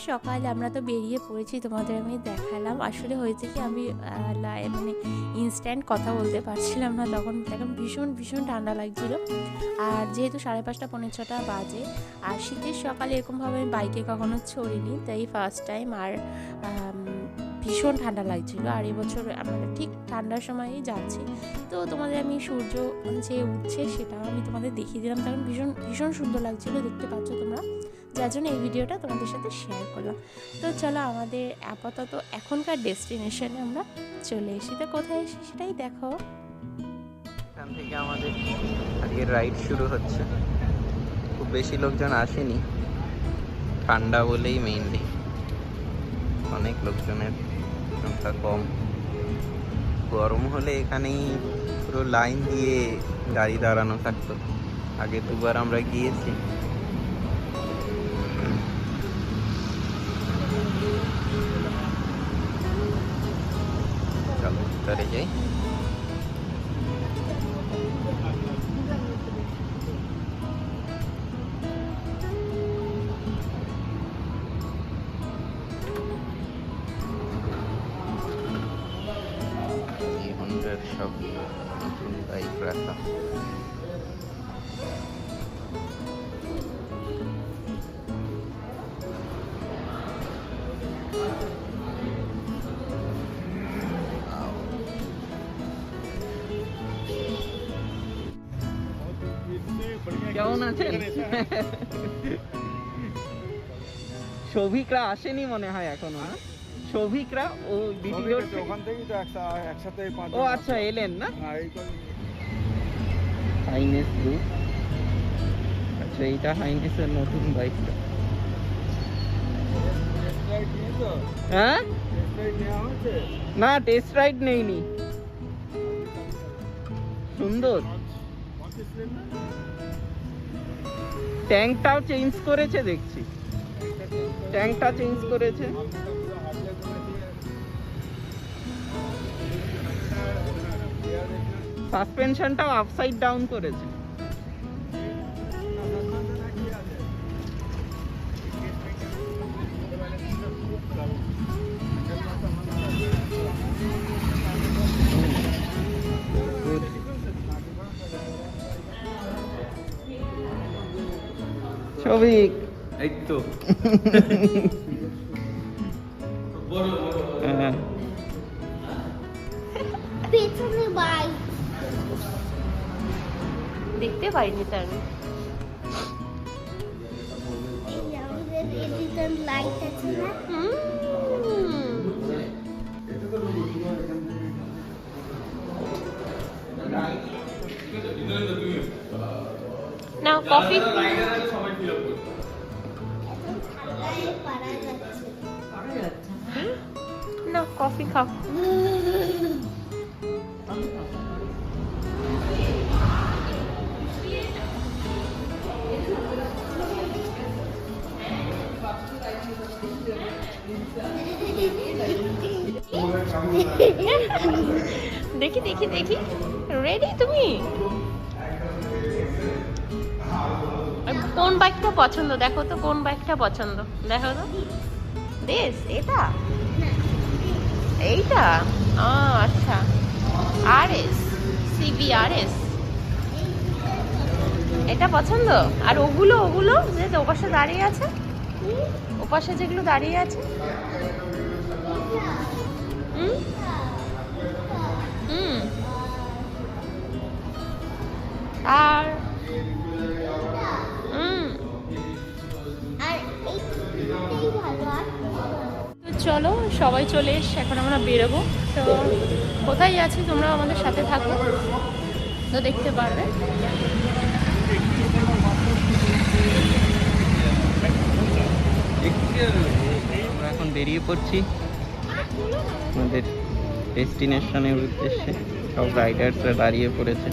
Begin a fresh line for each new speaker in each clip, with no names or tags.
সকাল আমরা তো বেরিয়ে পড়েছি, তোমাদের আমি দেখালাম। আসলে হয়েছে কি, আমি মানে ইনস্ট্যান্ট কথা বলতে পারছিলাম না তখন ভীষণ ভীষণ ঠান্ডা লাগছিল। আর যেহেতু 5:30 পৌনে 6টা বাজে, আর শীতের সকালে এরকমভাবে আমি বাইকে কখনো চড়িনি, তাই ফার্স্ট টাইম। আর ভীষণ ঠান্ডা লাগছিল। আর এবছর আমরা ঠিক ঠান্ডার সময়ই যাচ্ছি। তো তোমাদের আমি সূর্য যে উঠছে সেটাও আমি তোমাদের দেখিয়ে দিলাম, তখন ভীষণ ভীষণ সুন্দর লাগছিল, দেখতে পাচ্ছ তোমরা, যার জন্য এই ভিডিওটা তোমাদের সাথে শেয়ার করলাম। তো চলো, আমাদের আপাতত এখনকার ডেস্টিনেশনে আমরা চলে এসি। তো কোথায় এসি সেটাই দেখো।
এখান থেকে আমাদের আজকে রাইড শুরু হচ্ছে। খুব বেশি লোকজন আসেনি, ঠান্ডা বলেই মেইনলি অনেক লোকজনের সংখ্যা কম। গরম হলে এখানেই পুরো লাইন দিয়ে গাড়ি দাঁড়ানো থাকতো। আগে দুবার আমরা গিয়েছি। চলো ভিতরে যাই। সব নতুন বাইক রাখা। কেমন আছেন? সৌভিকরা আসেনি মনে হয় এখনো। সৌভিকরা ও ভিডিও
ওখান থেকেই তো একসাথে
ও আচ্ছা এলেন না। Highness blue. আচ্ছা এইটা হাইনেসের নতুন বাইকটা। হ্যাঁ না, টেস্ট রাইড নেইনি। সুন্দর। ট্যাঙ্কটাও চেঞ্জ করেছে দেখছি, ট্যাঙ্কটা চেঞ্জ করেছে। সাসপেনশনটাও আপসাইড ডাউন করেছে। সবিক
এই তো
পেছনে বাইক দেখতে পাইনি তার। লাইট আছে না, কফি না, কফি খাও। দেখি দেখি দেখি, রেডি তুমি? কোন বাইকটা পছন্দ দেখো তো, কোন বাইকটা পছন্দ দেখো তো। দেশ এটা, এইটা আচ্ছা, RS CBRS এটা পছন্দ। আর ওগুলো ওগুলো যে ওপাশে দাঁড়িয়ে আছে, ওপাশে যেগুলো দাঁড়িয়ে আছে, হুম হুম আর চলো সবাই চলে এসে এখন আমরা বেরোবো। তো কোথায় আছি তোমরা আমাদের সাথে থাকো, তো দেখতে পারবে।
আমরা এখন বেরিয়ে পড়ছি আমাদের ডেস্টিনেশনের উদ্দেশ্যে। সব রাইডার্সরা দাঁড়িয়ে পড়েছে।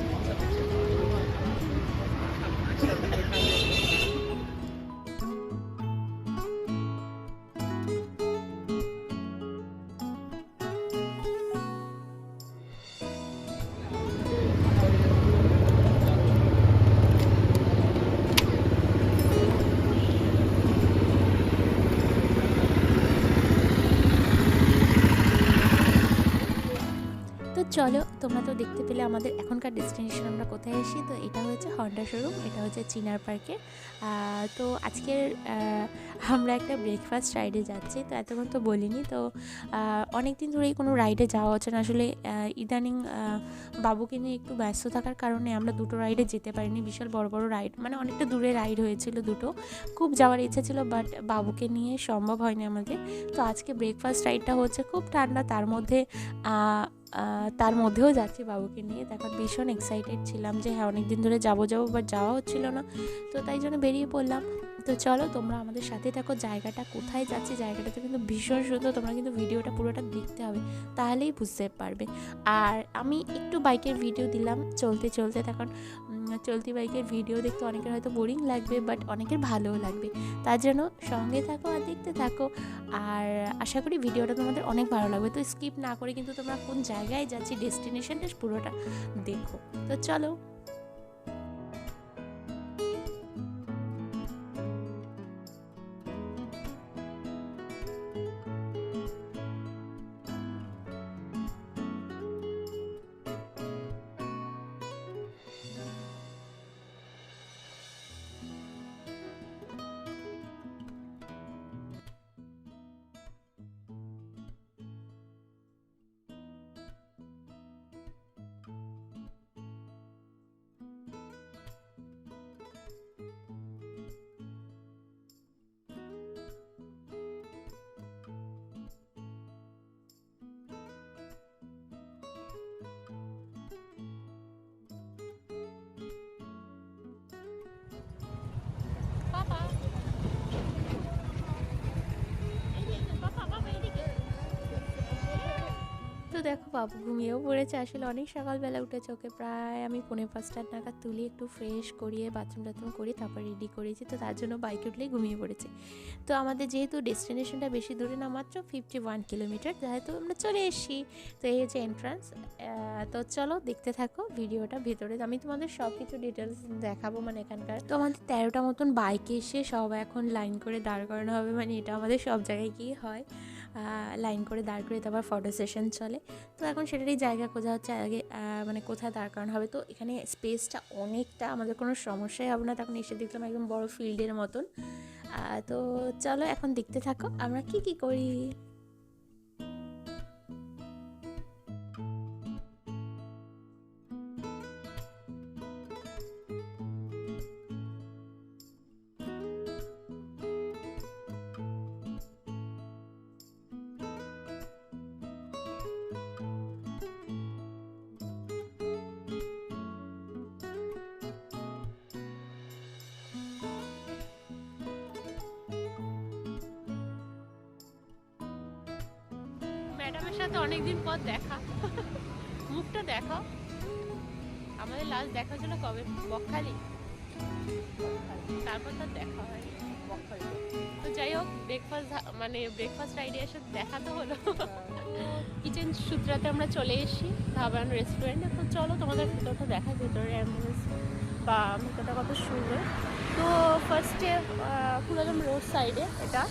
চলো, তোমরা তো দেখতে পেলে আমাদের এখনকার ডেস্টিনেশন আমরা কোথায় এসি। তো এটা হচ্ছে হন্ডা শোরুম, এটা হচ্ছে চিনার পার্কে। তো আজকের আমরা একটা ব্রেকফাস্ট রাইডে যাচ্ছি। তো এতক্ষণ তো বলিনি, তো অনেক দিন ধরেই কোনো রাইডে যাওয়া হচ্ছে না আসলে। ইদানিং বাবুকে নিয়ে একটু ব্যস্ত থাকার কারণে আমরা দুটো রাইডে যেতে পারিনি। বিশাল বড় বড় রাইড, মানে অনেকটা দূরে রাইড হয়েছিল দুটো, খুব যাওয়ার ইচ্ছা ছিল, বাট বাবুকে নিয়ে সম্ভব হয়নি আমাদের। তো আজকে ব্রেকফাস্ট রাইডটা হচ্ছে, খুব ঠান্ডা, তার মধ্যেও যাচ্ছি বাবুকে নিয়ে। তখন ভীষণ এক্সাইটেড ছিলাম যে হ্যাঁ অনেক দিন ধরে যাবো বাট যাওয়া হচ্ছিল না, তো তাই জন্য বেরিয়ে পড়লাম। তো চলো তোমরা আমাদের সাথে থাকো। জায়গাটা কোথায় যাচ্ছি, জায়গাটাতে কিন্তু ভীষণ সুন্দর, তোমরা কিন্তু ভিডিওটা পুরোটা দেখতে হবে, তাহলেই বুঝতে পারবে। আর আমি একটু বাইকের ভিডিও দিলাম চলতে চলতে, তখন চলতি বাইকের ভিডিও দেখতে অনেকের হয়তো বোরিং লাগবে, বাট অনেকের ভালোও লাগবে, তার জন্য সঙ্গে থাকো আর দেখতে থাকো। আর আশা করি ভিডিওটা তোমাদের অনেক ভালো লাগবে। তো স্কিপ না করে কিন্তু তোমরা কোন জায়গায় যাচ্ছি, ডেস্টিনেশনটা পুরোটা দেখো। তো চলো। তো দেখো বাবু ঘুমিয়েও পড়েছে। আসলে অনেক সকালবেলা উঠেছে, ওকে প্রায় আমি 4:45 নাগাদ তুলি, একটু ফ্রেশ করিয়ে বাথরুম টাথরুম করি, তারপর রেডি করেছি। তো তার জন্য বাইকে উঠলেই ঘুমিয়ে পড়েছে। তো আমাদের যেহেতু ডেস্টিনেশনটা বেশি দূরে না, মাত্র 51 কিলোমিটার, যেহেতু আমরা চলে এসেছি। তো এই হচ্ছে এন্ট্রান্স। তো চলো দেখতে থাকো ভিডিওটা। ভেতরে আমি তোমাদের সব কিছু ডিটেলস দেখাবো, মানে এখানকার। তো আমাদের 13টা মতন বাইকে এসে সব এখন লাইন করে দাঁড় করানো হবে, মানে এটা আমাদের সব জায়গায় গিয়ে হয়, লাইন করে দাঁড় করে তারপর ফটো সেশন চলে। তো এখন সেটারই জায়গা খোঁজা হচ্ছে আগে, মানে কোথায় দাঁড় করানো হবে। তো এখানে স্পেসটা অনেকটা, আমাদের কোনো সমস্যাই হবে না। তখন এসে দেখলাম একদম বড় ফিল্ডের মতন। তো চলো এখন দেখতে থাকো আমরা কি কি করি। ম্যাডামের সাথে অনেকদিন পর দেখা, মুখটা দেখো। আমাদের লাস্ট দেখা ছিল কবে? বকখালি, তারপর তার দেখা হয় বকখালি। তো যাই হোক, ব্রেকফাস্ট রাইডে এসে দেখা তো হলো। কিচেন সূত্রাতে আমরা চলে এসেছি ধাবান রেস্টুরেন্টে। তো চলো তোমাদের ভিতরটা দেখা, ভেতরে অ্যাম্বুলেন্স বা ভিতরটা কত সুন্দর। তো ফার্স্টে পুরোদম রোড সাইডে, এটা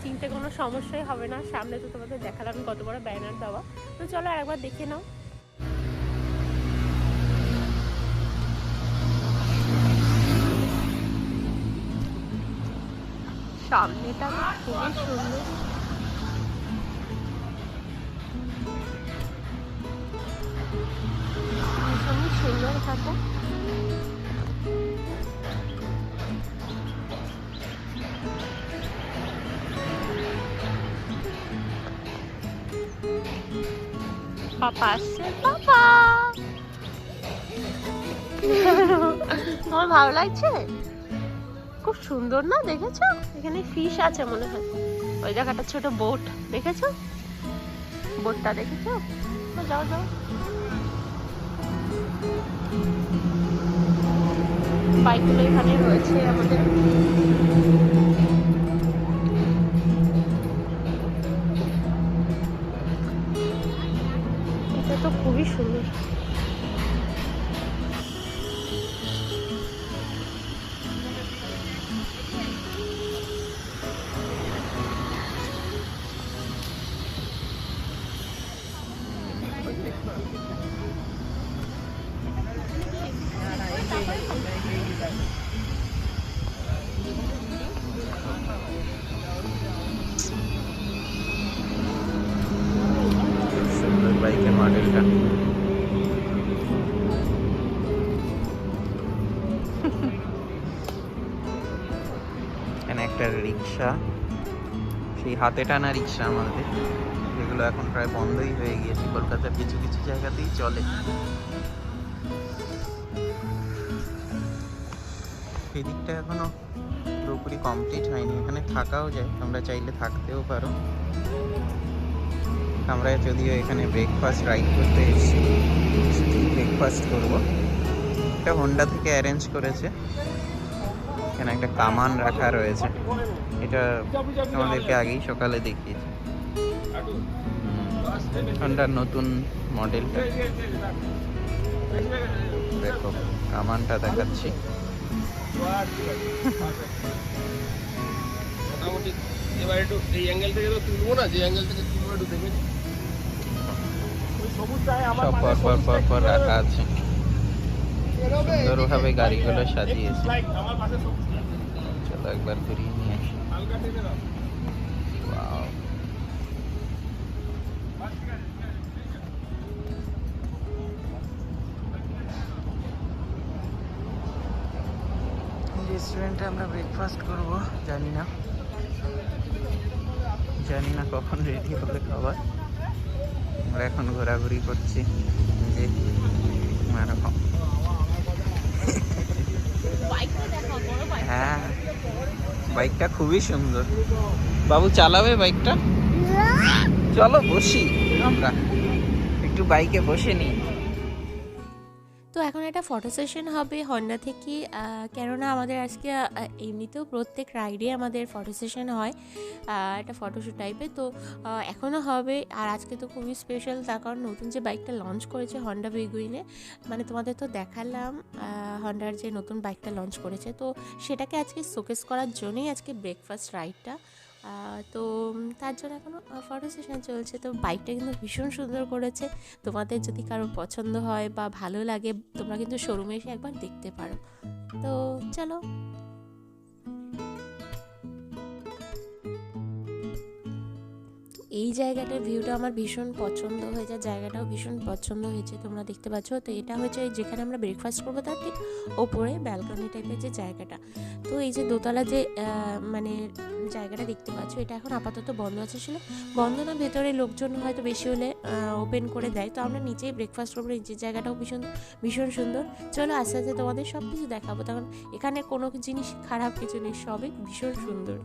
চিনতে কোনো সমস্যাই হবে না। সামনে তো তোমাদের দেখালাম কত বড় ব্যানার দেওয়া। তো চলো একবার দেখে নাও। সামনেটা খুবই সুন্দর, ভীষণই সুন্দর থাকে। পাপা আসছে, পাপা তোমার ভালো লাগছে? খুব সুন্দর না, দেখেছো? এখানে ফিশ আছে মনে হয়। ওই জায়গাটা ছোট বোট, দেখেছো? বোটটা দেখেছো? যাও যাও, বাইকগুলো এখানে রয়েছে আমাদের। এটা তো খুবই সুন্দর।
মডেলটা। এখানে একটা রিক্সা, সেই হাতে টানা রিক্সা আমাদের, যেগুলো এখন প্রায় বন্ধই হয়ে গিয়েছে। কলকাতার কিছু কিছু জায়গাতেই চলে। এদিকটা এখনো পুরোপুরি কমপ্লিট হয়নি, এখানে থাকাও যায়, তোমরা চাইলে থাকতেও পারো। আমরা যদিও এখানে ব্রেকফাস্ট রাইড করতে এসেছি, ব্রেকফাস্ট করবো। এটা হোন্ডা থেকে অ্যারেঞ্জ করেছে। এখানে একটা কামান রাখা রয়েছে, এটা আমাদেরকে আগেই সকালে দেখিয়েছে। হোন্ডার নতুন মডেলটা, দেখো কামানটা দেখাচ্ছি।
মোটামুটি এবার একটু এই অ্যাঙ্গেল থেকে তো তুলবো না, যে অ্যাঙ্গেল থেকে তুলবো একটু দেখে নিই।
সব পর রাখা আছে, সুন্দরভাবে গাড়িগুলো সাজিয়েছে। চলো একবার ঘুরিয়ে নিয়ে আসি। Wow. রেস্টুরেন্টে আমরা ব্রেকফাস্ট করব, জানি না কখন রেডি হবে খাবার। আমরা এখন ঘোরাঘুরি করছি, যে এরকম। হ্যাঁ, বাইকটা খুবই সুন্দর। বাবু চালাবে বাইকটা? চলো বসি, আমরা একটু বাইকে বসে নিই।
তো এখন একটা ফটো সেশন হবে হন্ডা থেকে, কেননা আমাদের আজকে এমনিতেও প্রত্যেক রাইডে আমাদের ফটো সেশন হয়, একটা ফটোশ্যুট টাইপের। তো এখনও হবে, আর আজকে তো খুবই স্পেশাল, তার কারণ নতুন যে বাইকটা লঞ্চ করেছে হন্ডা বেগুইনে, মানে তোমাদের তো দেখালাম হন্ডার যে নতুন বাইকটা লঞ্চ করেছে, তো সেটাকে আজকে শোকেস করার জন্যই আজকে ব্রেকফাস্ট রাইডটা। তো তার জন্য এখনও ফটো সেশন চলছে। তো বাইকটা কিন্তু ভীষণ সুন্দর করেছে, তোমাদের যদি কারো পছন্দ হয় বা ভালো লাগে তোমরা কিন্তু শোরুমে এসে একবার দেখতে পারো। তো চলো। এই জায়গাটার ভিউটা আমার ভীষণ পছন্দ হয়েছে, জায়গাটাও ভীষণ পছন্দ হয়েছে, তোমরা দেখতে পাচ্ছ। তো এটা হচ্ছে যেখানে আমরা ব্রেকফাস্ট করবো তার ঠিক ওপরে ব্যালকনি টাইপের যে জায়গাটা। তো এই যে দোতলা যে মানে জায়গাটা দেখতে পাচ্ছ, এটা এখন আপাতত বন্ধ আছে, ছিল বন্ধ না, ভেতরে লোকজন হয়তো বেশি হলে ওপেন করে দেয়। তো আমরা নিচেই ব্রেকফাস্ট করবো, নিচের জায়গাটাও ভীষণ সুন্দর। চলো আস্তে আস্তে তোমাদের সব কিছু দেখাবো, তখন এখানে কোনো জিনিস খারাপ কিছু নেই, সবই ভীষণ সুন্দর।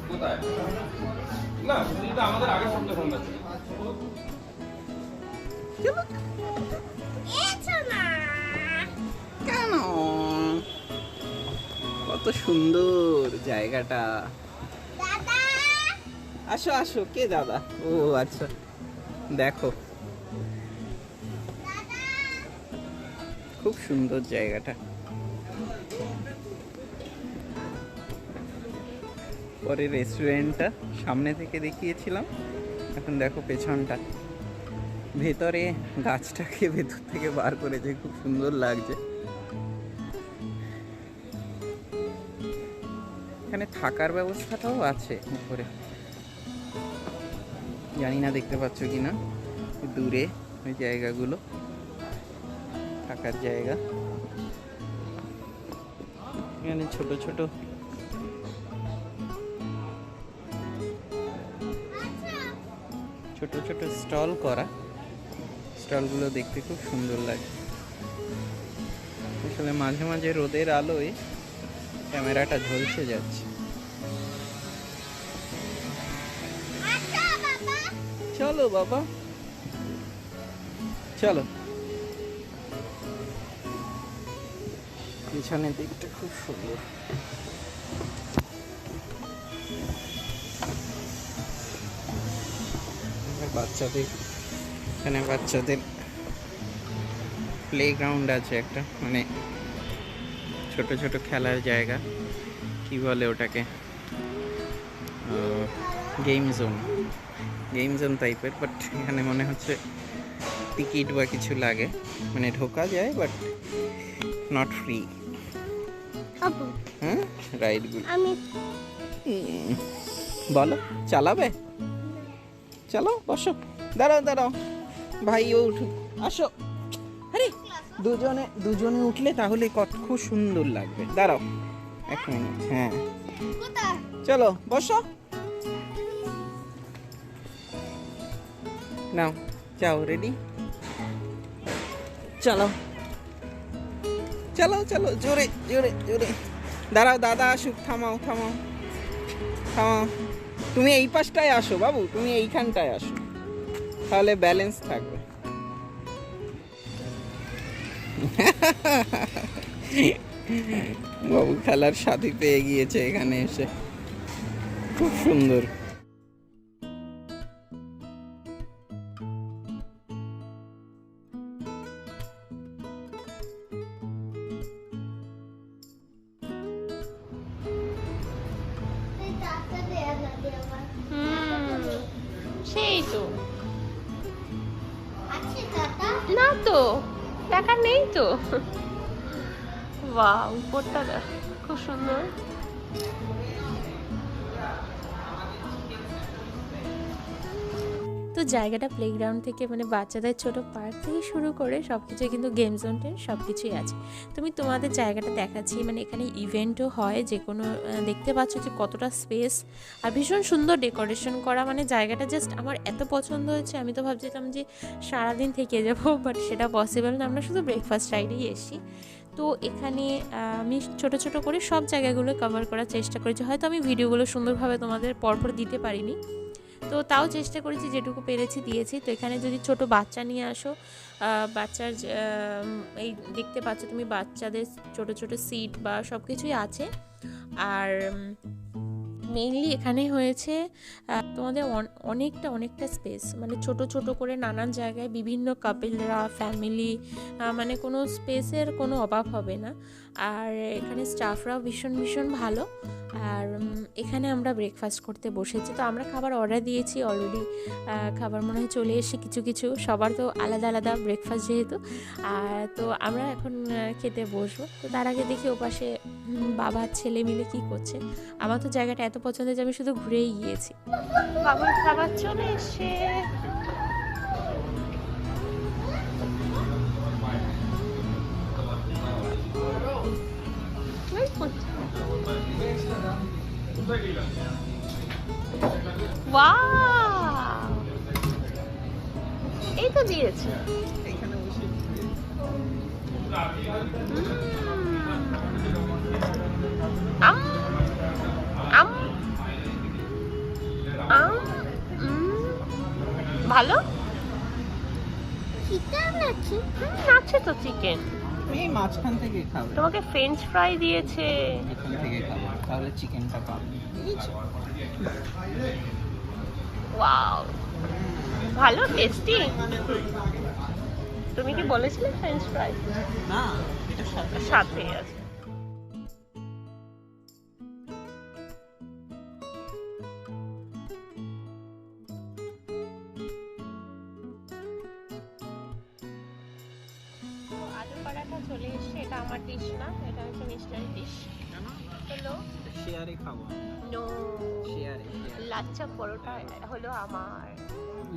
কোথায়? না, এটা আমাদের আগের সপ্তাহে ঠান্ডা ছিল।
কেন? কত সুন্দর জায়গাটা। আসো আসো, কে দাদা? ও আচ্ছা, দেখো খুব সুন্দর জায়গাটা। পরে রেস্টুরেন্টটা সামনে থেকে দেখিয়েছিলাম, এখন দেখো পেছনটা। ভেতরে গাছটাকে ভেতর থেকে বার করেছে, খুব সুন্দর লাগছে। এখানে থাকার ব্যবস্থাটাও আছে উপরে, জানি না দেখতে পাচ্ছ কি না, দূরে ওই জায়গাগুলো থাকার জায়গা। এখানে ছোট ছোট স্টল করা, স্টলগুলো দেখতে খুব সুন্দর লাগে। আসলে মাঝে মাঝে রোদের আলোয় ক্যামেরাটা ঝলসে যাচ্ছে। চলো বাবা, চলো। পিছনের দিকটা খুব সুন্দর। বাচ্চাদের প্লে গ্রাউন্ড আছে একটা, মানে ছোট ছোট খেলার জায়গা, কি বলে ওটাকে, গেম জোন টাইপের, বাট এখানে মনে হচ্ছে টিকিট বা কিছু লাগে, মানে ঢোকা যায় বাট নট ফ্রি। হ্যাঁ রাইডগুলো
আমি
বলো চালাবে, চলো বসো, দাঁড়াও দাঁড়াও ভাই ও উঠুক, আসো। আরে দুজনে দুজনে উঠলে তাহলে কত খুব সুন্দর লাগবে। দাঁড়াও 1 মিনিট, হ্যাঁ
কোথায়?
চলো বসো, নাও যাও, রেডি, চলো চলো চলো, জোরে জোরে জোরে। দাঁড়াও দাদা আসুক, থামাও থামাও থামাও। তুমি এই পাশটায় আসো বাবু, তুমি এইখানটায় আসো, তাহলে ব্যালেন্স থাকবে। বাবু খেলার সাথী পেয়ে গিয়েছে এখানে এসে, খুব সুন্দর।
এই টাকা দেয়া যাবে আমার।
সেই তো
আছে টাকা?
না তো, টাকা নেই তো। বাহ, উপরটা দেখ, খুব সুন্দর। তো জায়গাটা প্লেগ্রাউন্ড থেকে মানে বাচ্চাদের ছোট পার্ক থেকে শুরু করে সব কিছু কিন্তু গেম জোনটের সব কিছুই আছে। তোমাদের জায়গাটা দেখাচ্ছি, মানে এখানে ইভেন্টও হয়, যে কোনো দেখতে পাচ্ছ যে কতটা স্পেস আর ভীষণ সুন্দর ডেকোরেশন করা, মানে জায়গাটা জাস্ট আমার এত পছন্দ হয়েছে। আমি তো ভাবছিলাম যে সারাদিন থেকে যাব, বাট সেটা পসিবল না, আমরা শুধু ব্রেকফাস্ট রাইডেই এসেছি। তো এখানে আমি ছোট ছোট করে সব জায়গাগুলো কভার করার চেষ্টা করেছি, হয়তো আমি ভিডিওগুলো সুন্দরভাবে তোমাদের পরপর দিতে পারিনি, তো তাও চেষ্টা করেছি, যেটুকু পেরেছি দিয়েছি। তো এখানে যদি ছোট বাচ্চা নিয়ে আসো, বাচ্চার এই দেখতে পাচ্ছ তুমি বাচ্চাদের ছোট ছোট সিট বা সব কিছুই আছে। আর মেইনলি এখানে হয়েছে তোমাদের অনেকটা স্পেস, মানে ছোট ছোট করে নানান জায়গায় বিভিন্ন কাপেলরা, ফ্যামিলি, মানে কোনো স্পেসের কোনো অভাব হবে না। আর এখানে স্টাফরাও ভীষণ ভালো। আর এখানে আমরা ব্রেকফাস্ট করতে বসেছি, তো আমরা খাবার অর্ডার দিয়েছি অলরেডি, খাবার মনে হয় চলে এসে কিছু সবার তো আলাদা আলাদা ব্রেকফাস্ট যেহেতু। আর তো আমরা এখন খেতে বসবো। তো তার আগে দেখি ওপাশে বাবা ছেলে মিলে কি করছে। আমার তো জায়গাটা এত পছন্দ যে আমি শুধু ঘুরেই গিয়েছি। বাবার খাবার চলে এসে, এই তো দিয়েছে। ভালো
চিকেন আছে?
আছে তো চিকেন,
এই মাঝখান থেকে খাবে,
তোমাকে ফ্রেঞ্চ ফ্রাই দিয়েছে।
এখান থেকে খাবে, তাহলে চিকেনটা পাবে।
ওয়াও, ভালো টেস্টি। তুমি কি বলেছিলে ফ্রেঞ্চ ফ্রাই?
না, এটা
সাথে আছে। আলু পরাঠা চলে এসেছে, এটা আমার ডিশ না, এটা হচ্ছে মিস্টারের ডিশ। হ্যালো,
শেয়ারে খাবো,
নো,
শেয়ারে।
লাচ্চা পরোটা হলো আমার।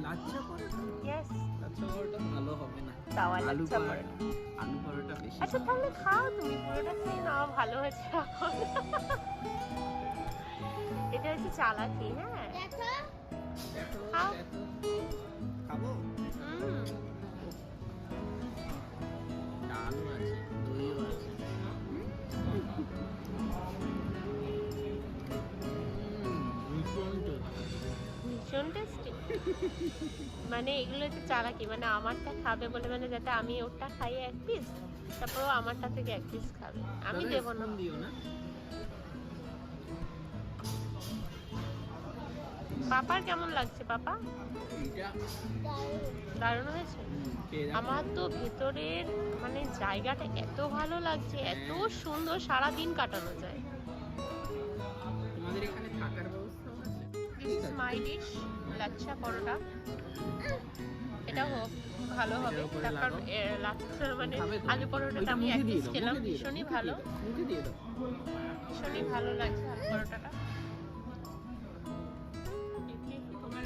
লাচ্চা পরোটা,
ইয়েস,
লাচ্চা পরোটা ভালো হবে না,
তাওয়া
আলু
লাচ্চা
পরোটা,
পরোটা।
আলু পরোটা বেশি।
আচ্ছা তাহলে খাও, তুমি পুরোটা খেয়ে নাও, ভালো হয়েছে এখন। এটা হচ্ছে চালাকি, হ্যাঁ
দেখা?
খাও।
খাবো, ডালও আছে, দইও আছে।
ভীষণ টেস্টি। মানে এগুলো হচ্ছে চালাকি, মানে আমারটা খাবে বলে, মানে যাতে আমি ওটা খাই 1 পিস, তারপর আমারটা থেকে 1 পিস খাবে, আমি দেবো না।
দিও না।
পাপার কেমন লাগছে? পাপা
এটা
দারুণ হয়েছে। আমার তো ভেতরের মানে জায়গাটা এত ভালো লাগছে, এত সুন্দর, সারা দিন কাটানো যায়।
তোমাদের এখানে থাকার ব্যবস্থা আছে?
This is my dish, lachha paratha. এটা হোক ভালো হবে, তার কারণ লাচ্ছা মানে আলু পরোটাটা আমি এক পিস খেলাম, ভীষণই ভালো, ভীষণই ভালো লাগছে আলু পরোটাটা। তোমার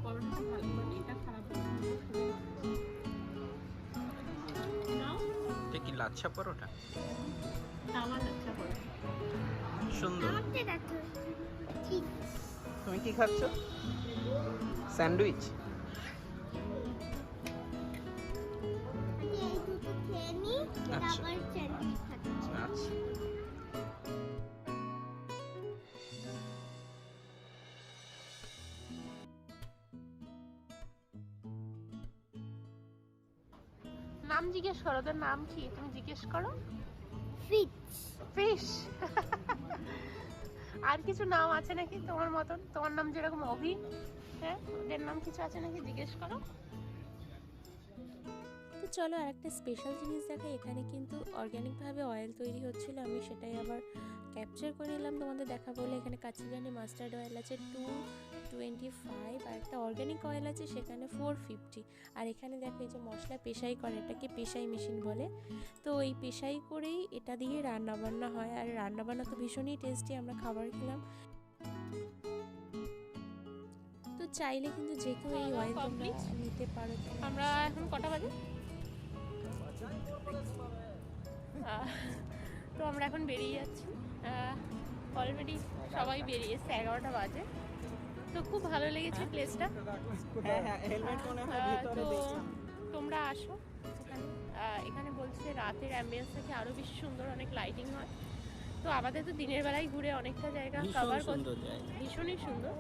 পরোটাটা ভালো মানে এটা খারাপ নাও।
এটা কি লাচ্ছা পরোটা?
আমার লাচ্ছা পরোটা
সুন্দর।
আমাকে দেখো ঠিক
তুমি কি খাচ্ছ? স্যান্ডউইচ।
আমি এই দুটো খেয়ে নিই,
আচ্ছা।
তারপর স্যান্ডউইচ খাচ্ছি।
আচ্ছা।
নাম জিজ্ঞেস করো, তোর নাম কি তুমি জিজ্ঞেস করো।
Fish
fish. আর কিছু নাম আছে নাকি তোমার মতন? তোমার নাম যেরকম অভি, হ্যাঁ ওদের নাম কিছু আছে নাকি জিজ্ঞেস করো। তো চলো আর একটা স্পেশাল জিনিস দেখাই। এখানে কিন্তু অর্গ্যানিকভাবে অয়েল তৈরি হচ্ছিল, আমি সেটাই আবার ক্যাপচার করে নিলাম তোমাদের দেখা বলে। এখানে কাচিরানি মাস্টার্ড অয়েল আছে 225, আর একটা অর্গ্যানিক অয়েল আছে সেখানে 450। আর এখানে দেখো এই যে মশলা পেশাই করে, এটাকে পেশাই মেশিন বলে। তো এই পেশাই করেই এটা দিয়ে রান্নাবান্না হয়, আর রান্নাবান্না তো ভীষণই টেস্টি। আমরা খাবার খেলাম, তো চাইলে কিন্তু যে কেউ এই অয়েল তোমরা নিতে পারো। আমরা এখন কটা বাজে? তো আমরা এখন বেরিয়ে যাচ্ছি, অলরেডি সবাই বেরিয়েছে, 11টা বাজে। তো খুব ভালো লেগেছে প্লেসটা।
হ্যাঁ হ্যাঁ, হেলমেট মনে হয় ভিতরে
তো
দেখলাম।
তোমরা আসো এখানে। এখানে বলছে রাতের অ্যাম্বিয়েন্স থেকে আরও বেশি সুন্দর, অনেক লাইটিং হয়। তো আমাদের তো দিনের বেলায় ঘুরে অনেকটা জায়গা কভার করতে ভীষণই সুন্দর।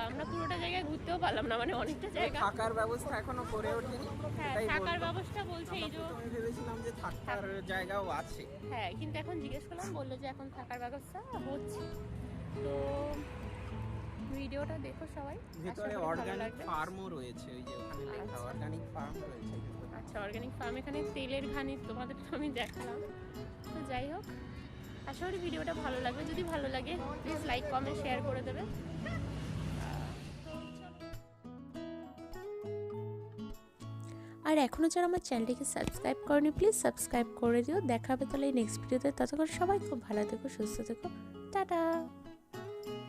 আমরা পুরোটা জায়গায় ঘুরতেও পারলাম না, মানে অনেকটা জায়গা।
থাকার ব্যবস্থা এখনো করে ওঠেনি।
হ্যাঁ,
তাই
থাকার
বললাম।
ব্যবস্থা বলছে এই যে।
আমি ভেবেছিলাম যে থাকার জায়গাও আছে।
হ্যাঁ, কিন্তু এখন জিজ্ঞেস করলাম, বললো যে এখন থাকার ব্যবস্থা হচ্ছে। তো ভিডিওটা দেখো সবাই,
ভিতরে অর্গানিক ফার্মও রয়েছে, ওই যে ওখানে লেখা
আচ্ছা।
অর্গানিক ফার্ম রয়েছে।
আচ্ছা, অর্গানিক ফার্ম। এখানে তেলের ঘানি তোমাদের আমি দেখালাম। তো যাই হোক, আশা করি ভিডিওটা ভালো লাগবে। যদি ভালো লাগে প্লিজ লাইক কমেন্ট শেয়ার করে দেবে। আর এখনও যারা আমার চ্যানেলটিকে সাবস্ক্রাইব করনি প্লিজ সাবস্ক্রাইব করে দিও। দেখা হবে তাহলে নেক্সট ভিডিওতে। ততক্ষণ সবাই খুব ভালো থেকো, সুস্থ থেকো, টাটা।